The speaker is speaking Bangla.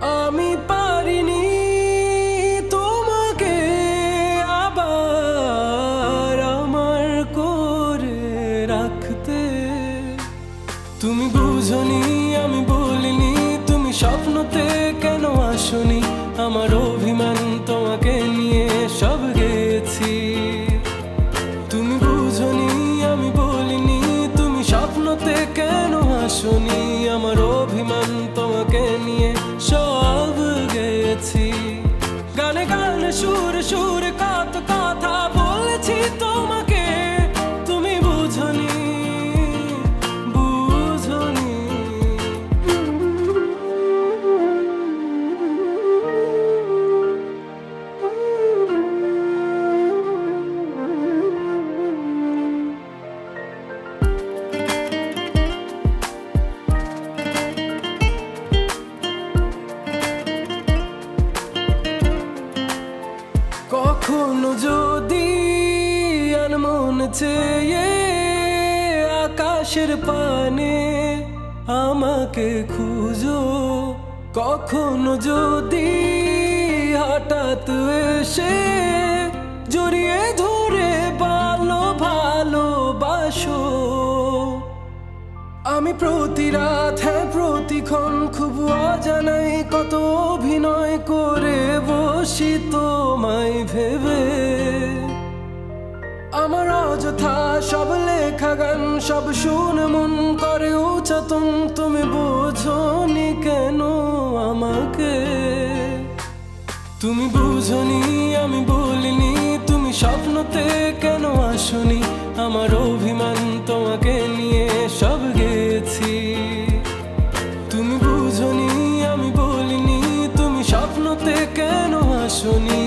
আমি পারিনি তোমাকে আবার আমার করে রাখতে। তুমি বুঝনি, আমি বলিনি, তুমি স্বপ্নতে কেন আসনি? আমার অভিমান তোমাকে নিয়ে সব গেছি। তুমি বুঝনি, আমি বলিনি, তুমি স্বপ্নতে কেন আসনি? আমার অভিমান তোমাকে নিয়ে সব গেছি। গানে গানে সুরে সুরে কত কথা বলেছি তোমাকে, তুমি বুঝনি, বুঝনি। কখনো যদি আনমন চেয়ে আকাশের পানে আমাকে খুঁজো, কখনো যদি হঠাৎ এসে জড়িয়ে ধরে ভালোবাসো, আমি প্রতি রাত, হ্যাঁ প্রতিক্ষণ খুব অজানাই কত অভিনয় করে বসি তোমায় ভেবে। আমার অযথা সব লেখা গান সব শুনে মন করে উচ্চাতন, তুমি বোঝনি কেন আমাকে? তুমি বুঝনি, আমি বলিনি, তুমি স্বপ্নতে কেন আসনি? আমার অভিমান তোমাকে নিয়ে সব গেছি। তুমি বুঝনি, আমি বলিনি, তুমি স্বপ্নতে কেন আসনি?